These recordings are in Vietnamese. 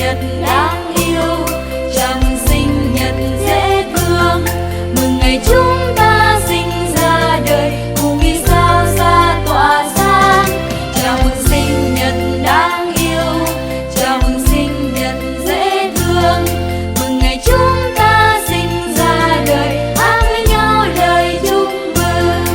nhật đáng yêu, chào mừng sinh nhật dễ thương. Mừng ngày chúng ta sinh ra đời, cùng vì sao xa tỏa sáng. Chào mừng sinh nhật đáng yêu, chào mừng sinh nhật dễ thương. Mừng ngày chúng ta sinh ra đời, hát với nhau lời chúc mừng.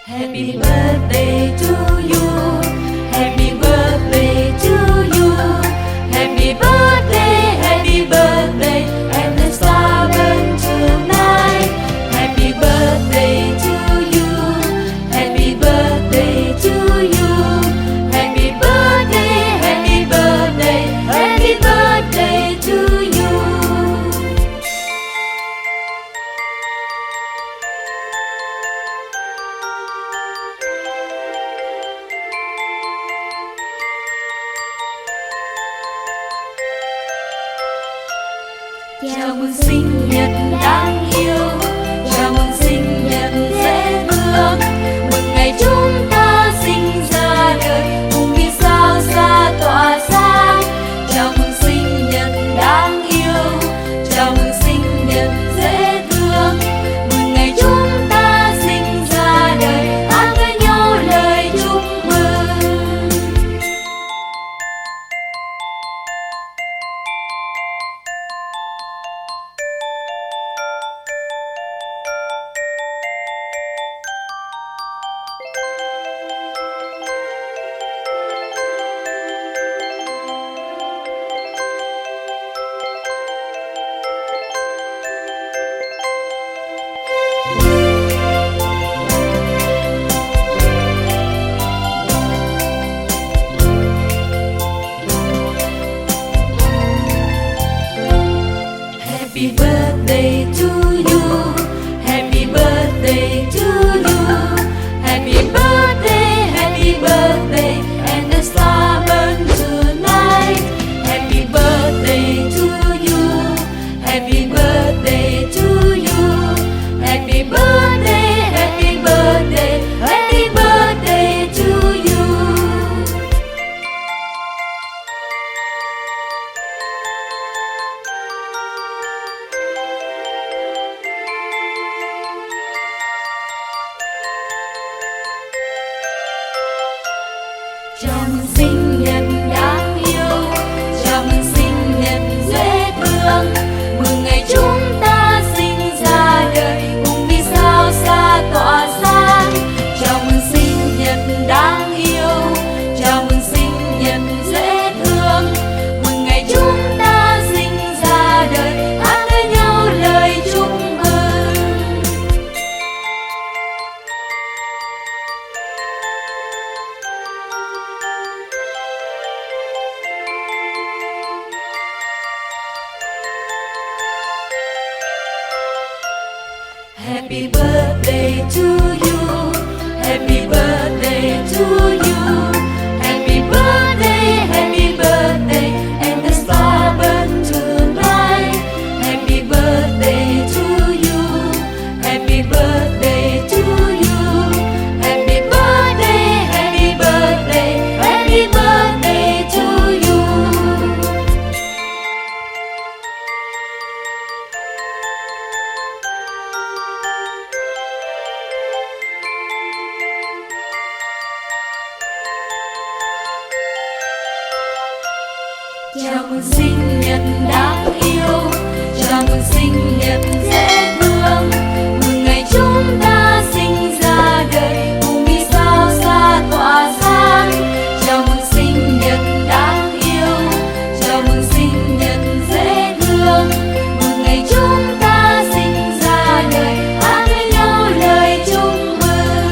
Happy birthday to you, happy birthday to you, happy birthday, and the star burn tonight. Happy birthday to you, happy birthday to you, happy birthday, happy birthday, happy birthday to you. Chào mừng sinh nhật đáng yêu, chào mừng sinh nhật dễ thương. Mừng ngày chúng ta sinh ra đời, cùng vì sao xa tỏa sáng. Chào mừng sinh nhật đáng yêu, chào mừng sinh nhật dễ thương. Mừng ngày chúng ta sinh ra đời, hát với nhau lời chúc mừng. Happy birthday to you, happy birthday to you, happy birthday, and the star burn tonight. Happy birthday to you, happy birthday to you, happy birthday, happy birthday, happy birthday to you. Chào mừng sinh nhật đáng yêu, chào mừng sinh nhật dễ thương. Mừng ngày chúng ta sinh ra đời, cùng vì sao xa tỏa sáng. Chào mừng sinh nhật đáng yêu, chào mừng sinh nhật dễ thương. Mừng ngày chúng ta sinh ra đời, hát với nhau lời chúc mừng. Happy birthday to you, happy birthday to you, happy birthday, and the star burn tonight. Happy birthday to you, happy birthday to you, happy birthday, happy birthday, happy birthday to you. Chào mừng sinh nhật đáng yêu, chào mừng sinh nhật dễ thương. Mừng ngày chúng ta sinh ra đời, cùng vì sao xa tỏa sáng. Chào mừng sinh nhật đáng yêu, chào mừng sinh nhật dễ thương. Mừng ngày chúng ta sinh ra đời, hát với nhau lời chúc mừng.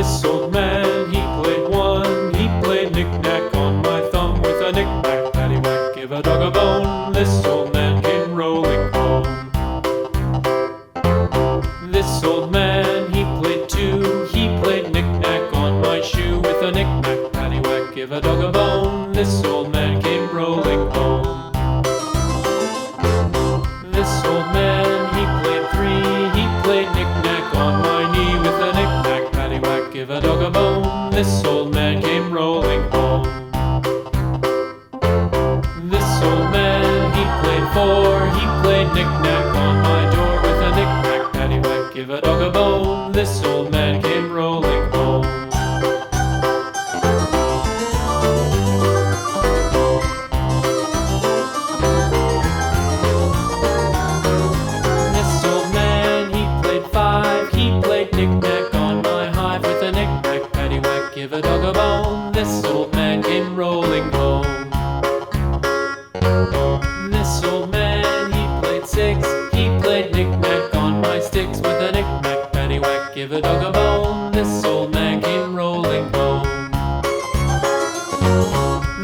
This old man, he played one. He played knick-knack on my thumb with a knick-knack, paddywhack, give a dog a bone. This old man came rolling home. This old man, he played two. He played knick-knack on my shoe with a knick-knack, paddywhack, give a dog a bone. This old man came rolling home. This old man, he played three. He played knick-knack on my knee with a knick-knack, paddywhack, give a dog a bone. This old man came rolling home. This old man, he played four. He played knick-knack on my door with a knick-knack, paddywhack, give a dog a bone. This old man came rolling home. This old man, he played five. He played knick-knack on my hive with a knick-knack, paddywhack, give a dog a bone. This old man came rolling home. This old man, he played six. He played knick-knack on my sticks with a knick-knack, paddywhack, give a dog a bone. This old man came rolling home.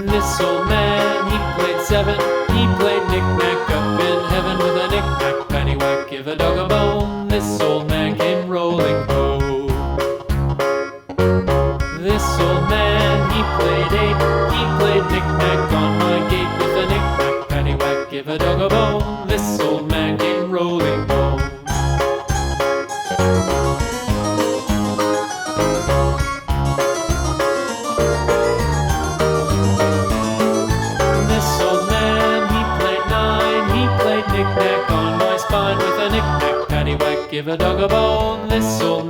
This old man, he played seven. He played knick-knack up in heaven with a knick-knack, paddywhack, give a dog a bone. This old man came rolling home. This old man, he played eight. He played knick-knack on my gate with a knick-knack, paddywhack, give a dog a bone. This old man came rolling home. This old man, he played nine. He played knick-knack on my spine with a knick-knack, paddywhack, give a dog a bone. This old